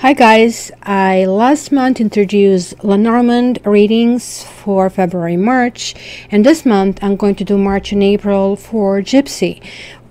Hi guys, I last month introduced Lenormand readings for February, March, and this month I'm going to do March and April for Gypsy.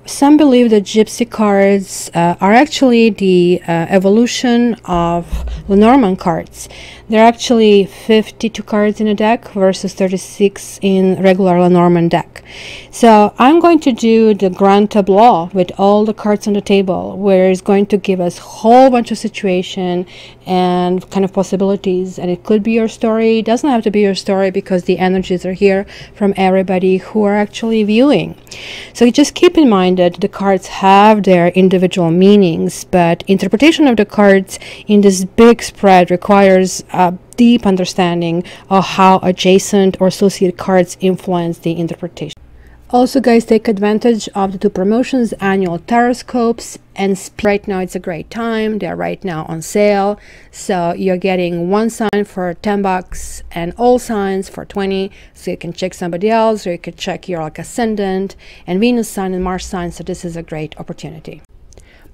Some believe that Gypsy cards are actually the evolution of Lenormand cards. There are actually 52 cards in a deck versus 36 in regular Lenormand deck. So I'm going to do the grand tableau with all the cards on the table, where it's going to give us a whole bunch of situation and kind of possibilities, and it could be your story. It doesn't have to be your story because the energies are here from everybody who are actually viewing. So just keep in mind that the cards have their individual meanings, but interpretation of the cards in this big spread requires a deep understanding of how adjacent or associated cards influence the interpretation. Also guys, take advantage of the two promotions, annual Taroscopes and right now it's a great time. They're right now on sale, so you're getting one sign for 10 bucks and all signs for 20, so you can check somebody else, or you could check your ascendant and Venus sign and Mars sign. So this is a great opportunity.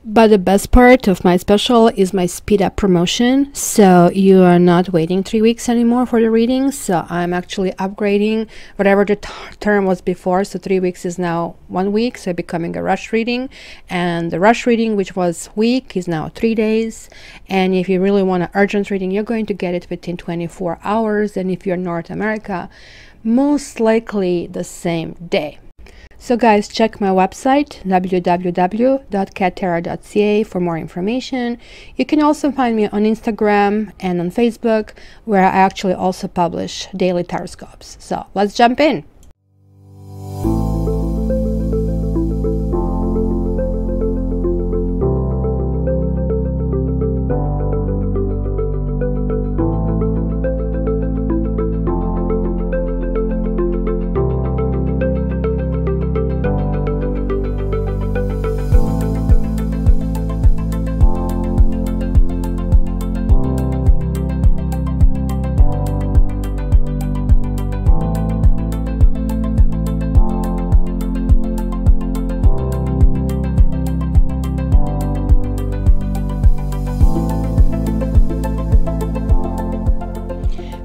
But the best part of my special is my speed up promotion, so you are not waiting 3 weeks anymore for the readings. So I'm actually upgrading whatever the term was before, so 3 weeks is now 1 week, so becoming a rush reading, and the rush reading, which was week, is now 3 days. And if you really want an urgent reading, you're going to get it within 24 hours, and if you're North America, most likely the same day. So guys, check my website www.cattarot.ca for more information. You can also find me on Instagram and on Facebook, where I actually also publish daily Taroscopes. So let's jump in.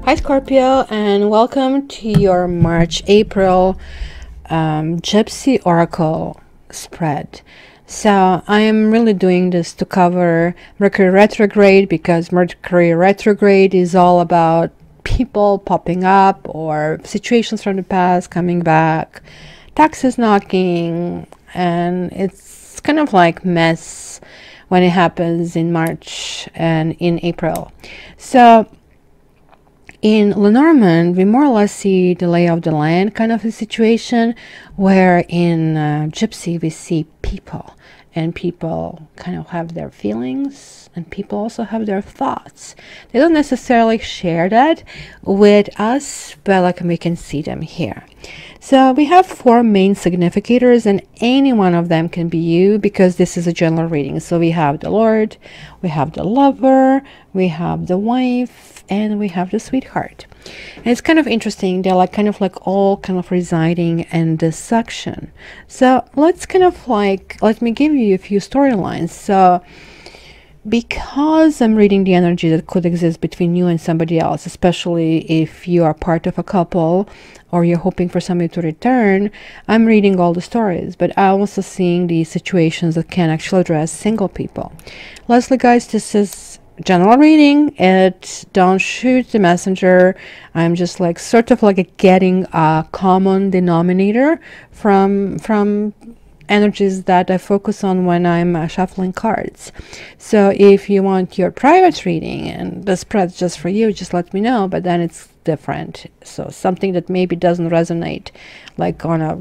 Hi Scorpio, and welcome to your March-April Gypsy Oracle spread. So I am really doing this to cover Mercury retrograde, because Mercury retrograde is all about people popping up or situations from the past coming back, taxes knocking, and it's kind of like mess when it happens in March and in April. So in Lenormand, we more or less see the lay of the land kind of a situation, where in Gypsy we see people, and people kind of have their feelings, and people also have their thoughts. They don't necessarily share that with us, but like we can see them here. So we have 4 main significators, and any one of them can be you, because this is a general reading. So we have the Lord, we have the lover, we have the wife, and we have the sweetheart. And it's kind of interesting, they're like kind of like all kind of residing in this section. So let's kind of like, let me give you a few storylines. So because I'm reading the energy that could exist between you and somebody else, especially if you are part of a couple or you're hoping for somebody to return, I'm reading all the stories, but I'm also seeing the situations that can actually address single people. Lastly guys, this is general reading. It don't shoot the messenger. I'm just like sort of like getting a common denominator from energies that I focus on when I'm shuffling cards. So if you want your private reading and the spread's just for you, just let me know, but then it's different. So something that maybe doesn't resonate like on a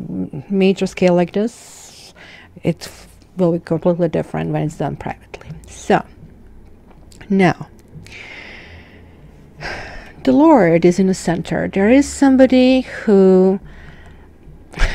major scale like this, it will be completely different when it's done privately. So now the Lord is in the center. There is somebody who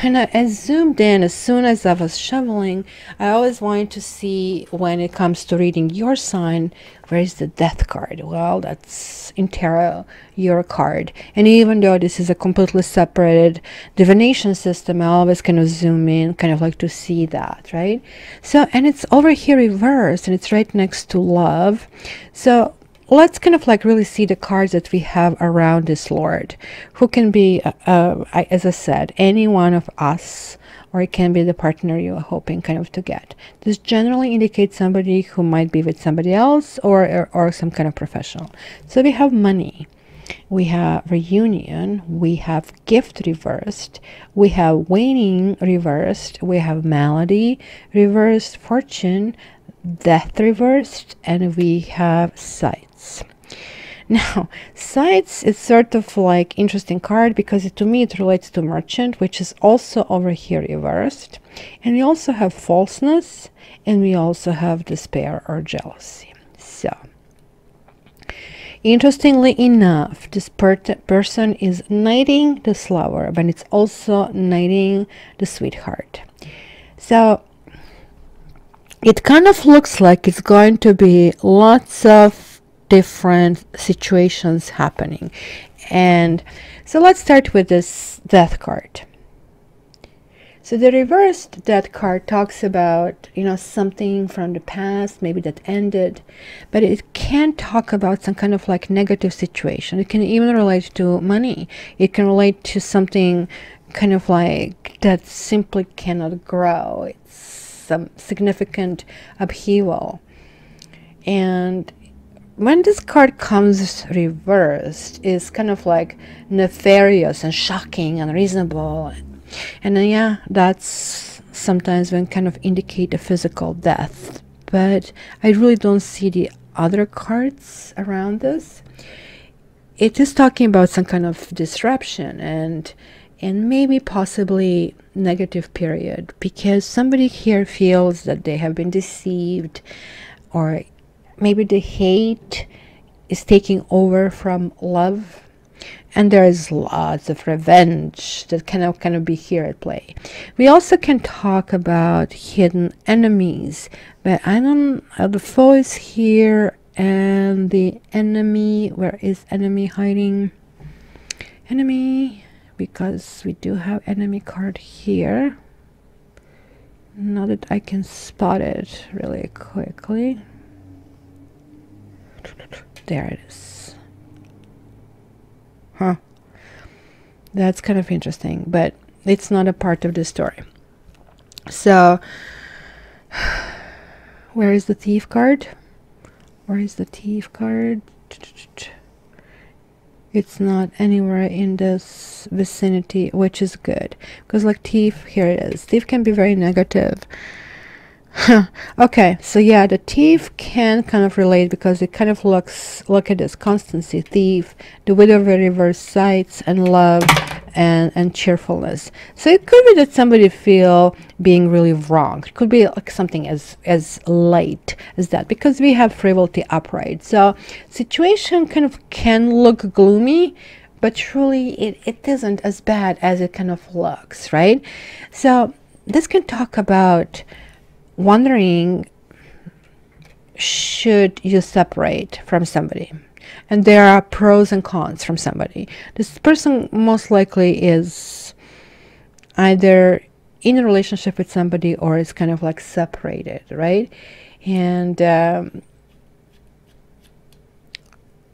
And I zoomed in as soon as I was shoveling. I always wanted to see, when it comes to reading your sign, where is the death card? Well, that's in tarot, your card. And even though this is a completely separated divination system, I always kind of zoom in, kind of like to see that, right? So, and it's over here reversed, and it's right next to love. So let's kind of like really see the cards that we have around this Lord, who can be, as I said, any one of us, or it can be the partner you are hoping kind of to get. This generally indicates somebody who might be with somebody else, or some kind of professional. So we have money, we have reunion, we have gift reversed, we have waning reversed, we have malady reversed, fortune, death reversed, and we have sight. Now, sights is sort of like interesting card, because to me it relates to merchant, which is also over here reversed. And we also have falseness, and we also have despair or jealousy. So, interestingly enough, this person is knighting this lover, but it's also knighting the sweetheart. So, it kind of looks like it's going to be lots of different situations happening. And so let's start with this death card. So the reversed death card talks about, you know, something from the past, maybe that ended, but it can talk about some kind of like negative situation. It can even relate to money. It can relate to something kind of like that simply cannot grow. It's some significant upheaval. And when this card comes reversed, it's kind of like nefarious and shocking and unreasonable. And then, yeah, that's sometimes when kind of indicate a physical death. But I really don't see the other cards around this. It is talking about some kind of disruption and maybe possibly negative period, because somebody here feels that they have been deceived, or maybe the hate is taking over from love, and there is lots of revenge that kind of be here at play. We also can talk about hidden enemies, but I don't, the foe is here, and the enemy, where is enemy hiding? Enemy, because we do have enemy card here. Not that I can spot it really quickly. There it is. Huh. That's kind of interesting, but it's not a part of the story. So, where is the thief card? Where is the thief card? It's not anywhere in this vicinity, which is good, because like thief, here it is. Thief can be very negative. Okay, so yeah, the thief can kind of relate, because it kind of look at this constancy, thief, the widow of reverse sights, and love, and cheerfulness. So it could be that somebody feel being really wrong. It could be like something as light as that, because we have frivolity upright. So situation kind of can look gloomy, but truly it isn't as bad as it kind of looks, right? So this can talk about wondering, should you separate from somebody? And there are pros and cons from somebody. This person most likely is either in a relationship with somebody, or is kind of like separated, right? And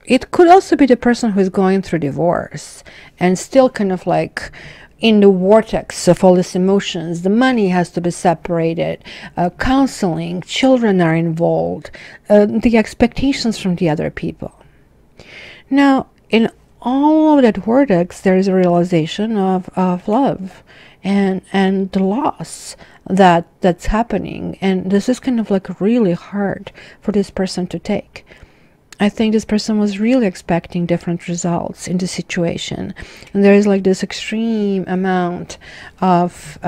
it could also be the person who is going through divorce and still kind of like in the vortex of all these emotions. The money has to be separated, counseling, children are involved, the expectations from the other people. Now, in all of that vortex, there is a realization of love and the loss that's happening. And this is kind of like really hard for this person to take. I think this person was really expecting different results in the situation, and there is like this extreme amount of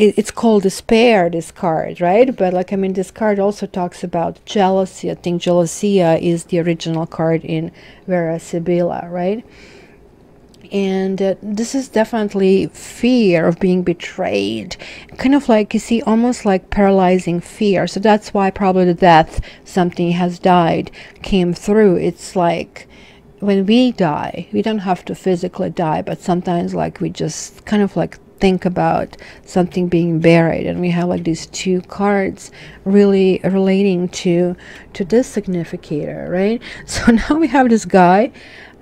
it's called despair, this card, right? But like, I mean, this card also talks about jealousy. I think jealousy is the original card in Vera Sibilla, right? And this is definitely fear of being betrayed, kind of like, you see, almost like paralyzing fear. So that's why probably the death, something has died, came through. It's like when we die, we don't have to physically die, but sometimes like we just kind of like think about something being buried, and we have like these two cards really relating to this significator, right? So now we have this guy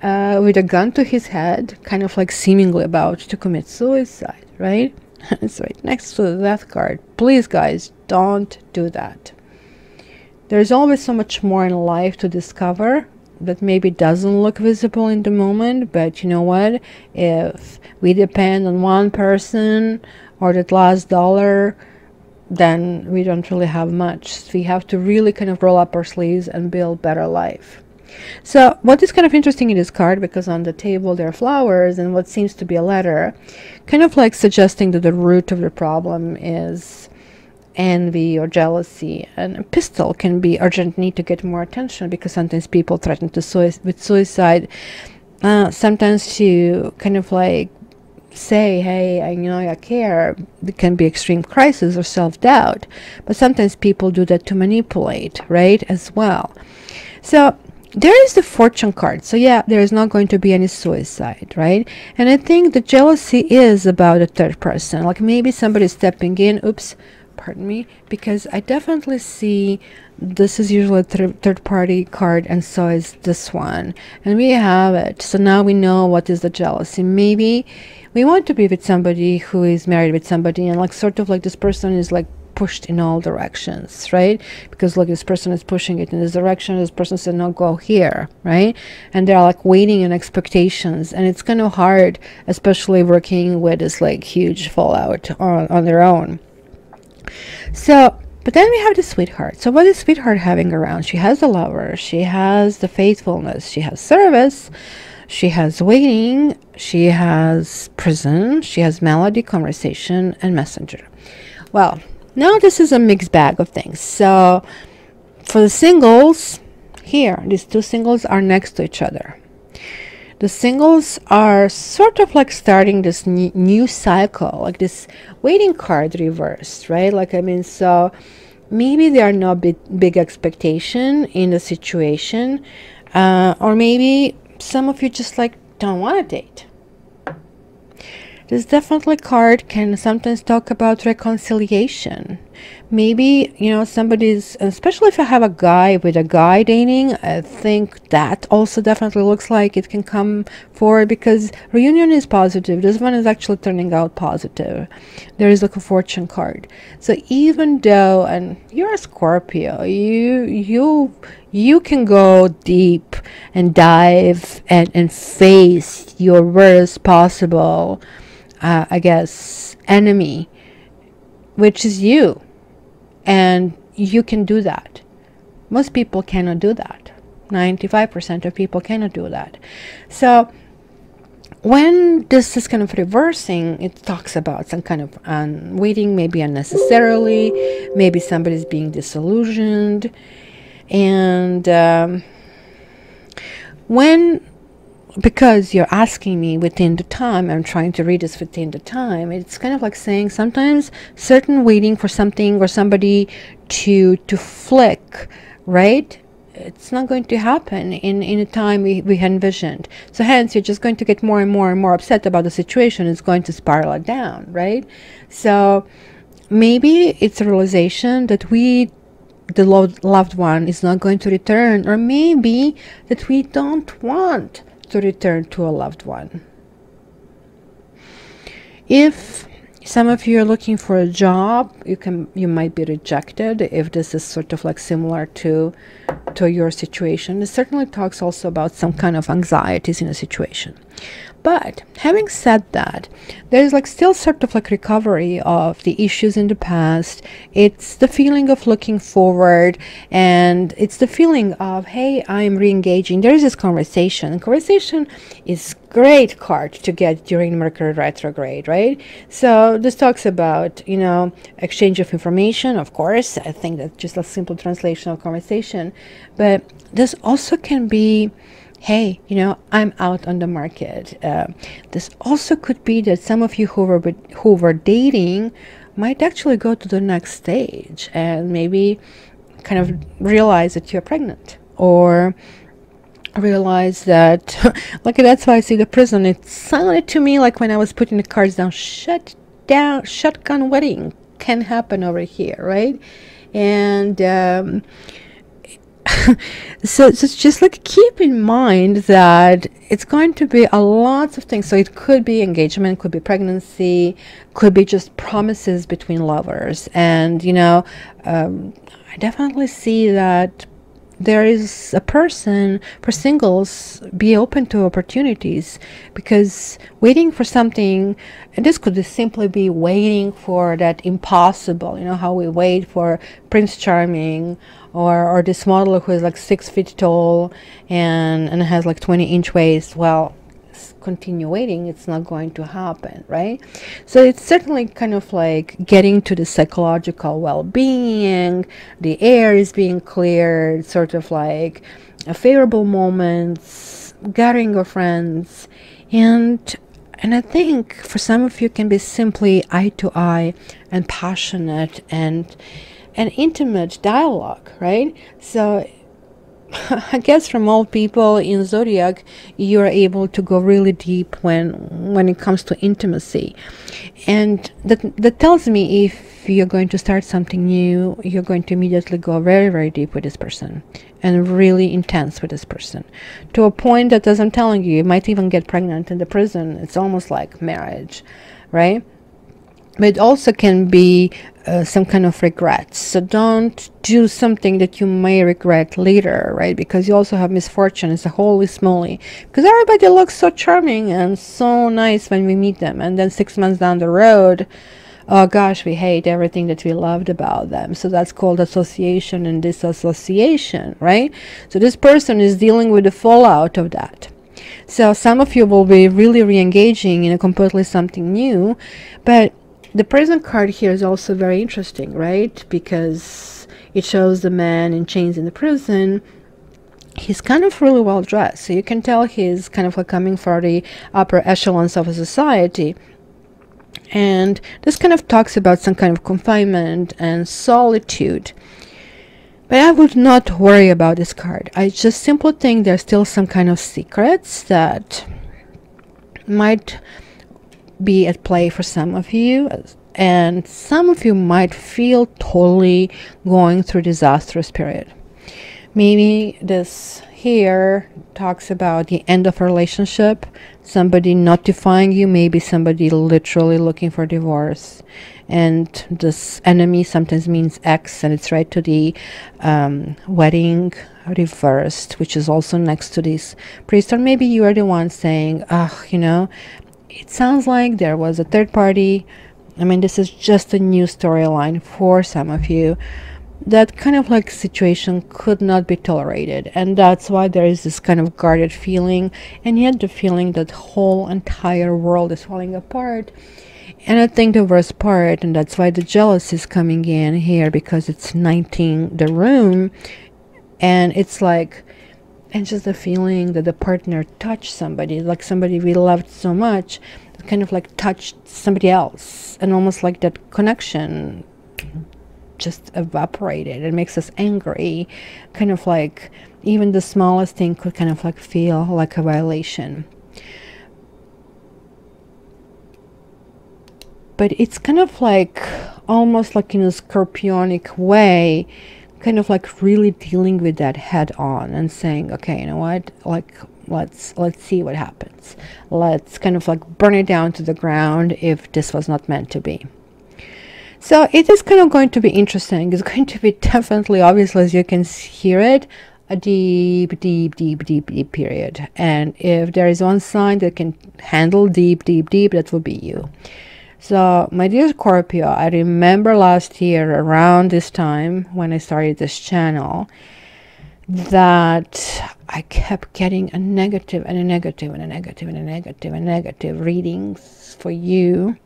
with a gun to his head, kind of like seemingly about to commit suicide, right? It's right next to the death card. Please, guys, don't do that. There's always so much more in life to discover that maybe doesn't look visible in the moment, but you know what? If we depend on one person or that last dollar, then we don't really have much. So we have to really kind of roll up our sleeves and build better life. So what is kind of interesting in this card, because on the table there are flowers and what seems to be a letter, kind of like suggesting that the root of the problem is envy or jealousy. And a pistol can be urgent need to get more attention, because sometimes people threaten to with suicide, sometimes to kind of like say, hey, I care. It can be extreme crisis or self-doubt, but sometimes people do that to manipulate, right, as well. So there is the fortune card. So yeah, there is not going to be any suicide, right? And I think the jealousy is about a third person, like maybe somebody stepping in. Oops, pardon me, because I definitely see this is usually a third party card, and so is this one, and we have it. So now we know what is the jealousy. Maybe we want to be with somebody who is married with somebody, and like sort of like this person is like pushed in all directions, right? Because look, this person is pushing it in this direction, this person said no, go here, right? And they're like waiting in expectations, and it's kind of hard, especially working with this like huge fallout on their own. So, but then we have the sweetheart. So what is sweetheart having around? She has the lover, she has the faithfulness, she has service, she has waiting, she has prison, she has melody, conversation, and messenger. Well, now this is a mixed bag of things. So for the singles here, these two singles are next to each other. The singles are sort of like starting this new cycle, like this waiting card reversed, right? Like, I mean, so maybe there are no big expectation in the situation, or maybe some of you just like don't want to date. This definitely card can sometimes talk about reconciliation. Maybe, you know, somebody's, especially if I have a guy with a guy dating, I think that also definitely looks like it can come forward, because reunion is positive. This one is actually turning out positive. There is like a fortune card. So even though, and you're a Scorpio, you can go deep and dive and face your worst possible I guess enemy, which is you, and you can do that. Most people cannot do that. 95% of people cannot do that. So when this is kind of reversing, it talks about some kind of waiting, maybe unnecessarily, maybe somebody's being disillusioned, and because you're asking me within the time, I'm trying to read this within the time. It's kind of like saying sometimes certain waiting for something or somebody to flick, right? It's not going to happen in a time we envisioned. So hence you're just going to get more and more and more upset about the situation. It's going to spiral it down, right? So maybe it's a realization that the loved one is not going to return, or maybe that we don't want to return to a loved one. If some of you are looking for a job, you might be rejected if this is sort of like similar to your situation. It certainly talks also about some kind of anxieties in a situation. But having said that, there's like still sort of like recovery of the issues in the past. It's the feeling of looking forward, and it's the feeling of, hey, I'm re-engaging. There is this conversation. And conversation is great card to get during Mercury retrograde, right? So this talks about, you know, exchange of information, of course. I think that's just a simple translation of conversation. But this also can be hey, you know, I'm out on the market. This also could be that some of you who were dating might actually go to the next stage and maybe kind of realize that you're pregnant, or realize that like, that's why I see the prison. It sounded to me like when I was putting the cards down, shotgun wedding can happen over here, right? And so it's just like, keep in mind that it's going to be a lot of things. So it could be engagement, could be pregnancy, could be just promises between lovers. And you know, I definitely see that there is a person, for singles, be open to opportunities, because waiting for something, and this could simply be waiting for that impossible, you know, how we wait for Prince Charming, or this model who is like 6 feet tall and has like 20-inch waist. Well, continue waiting, it's not going to happen, right? So it's certainly kind of like getting to the psychological well-being, the air is being cleared, sort of like a favorable moments, gathering of friends, and I think for some of you can be simply eye to eye and passionate and an intimate dialogue, right? So I guess from all people in zodiac, you're able to go really deep when it comes to intimacy, and that tells me if you're going to start something new, you're going to immediately go very, very deep with this person and really intense with this person, to a point that, as I'm telling you, you might even get pregnant in the prison. It's almost like marriage, right? But it also can be some kind of regret. So don't do something that you may regret later, right? Because you also have misfortune. It's a holy smoly. Because everybody looks so charming and so nice when we meet them. And then 6 months down the road, oh gosh, we hate everything that we loved about them. So that's called association and disassociation, right? So this person is dealing with the fallout of that. So some of you will be really re-engaging in a completely something new, but the prison card here is also very interesting, right? Because it shows the man in chains in the prison. He's kind of really well dressed, so you can tell he's kind of like coming from the upper echelons of a society. And this kind of talks about some kind of confinement and solitude. But I would not worry about this card. I just simply think there's still some kind of secrets that might be at play for some of you, and some of you might feel totally going through disastrous period. Maybe this here talks about the end of a relationship, somebody notifying you, maybe somebody literally looking for divorce, and this enemy sometimes means ex, and it's right to the wedding reversed, which is also next to this priest. Or maybe you are the one saying, oh, you know, it sounds like there was a third party. I mean, this is just a new storyline for some of you. That kind of like situation could not be tolerated, and that's why there is this kind of guarded feeling, and yet the feeling that whole entire world is falling apart. And I think the worst part, and that's why the jealousy is coming in here, because it's 19 the room, and it's like, and just the feeling that the partner touched somebody, like somebody we loved so much, kind of like touched somebody else, and almost like that connection just evaporated. It makes us angry, kind of like even the smallest thing could kind of like feel like a violation. But it's kind of like almost like in a scorpionic way, kind of like really dealing with that head on and saying, okay, you know what, like let's see what happens. Let's kind of like burn it down to the ground if this was not meant to be. So it is kind of going to be interesting. It's going to be definitely, obviously, as you can hear it, a deep, deep, deep, deep, deep period. And if there is one sign that can handle deep, deep, deep, that will be you. So, my dear Scorpio, I remember last year around this time when I started this channel that I kept getting a negative and a negative and a negative and a negative and negative readings for you.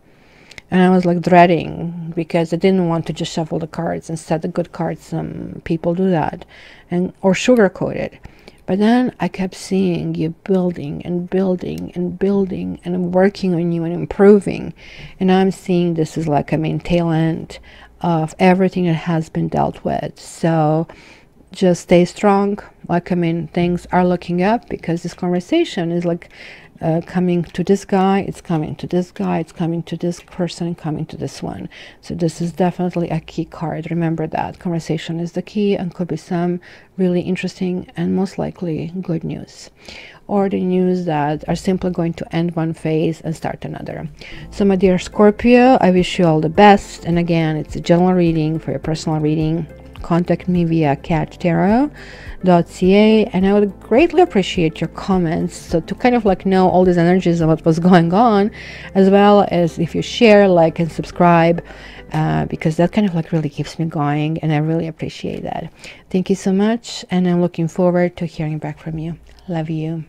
And I was like dreading, because I didn't want to just shuffle the cards and set the good cards. Some people do that, and or sugarcoat it. But then I kept seeing you building and building and building and working on you and improving. And I'm seeing this is like, I mean, tail end of everything that has been dealt with. So just stay strong. Like, I mean, things are looking up, because this conversation is like coming to this guy, it's coming to this guy, it's coming to this person, and coming to this one. So this is definitely a key card. Remember that conversation is the key, and could be some really interesting and most likely good news, or the news that are simply going to end one phase and start another. So my dear Scorpio, I wish you all the best. And again, it's a general reading. For your personal reading, contact me via catchtarot.ca, and I would greatly appreciate your comments, so to kind of like know all these energies and what was going on, as well as if you share, like, and subscribe, because that kind of like really keeps me going, and I really appreciate that. Thank you so much, and I'm looking forward to hearing back from you. Love you.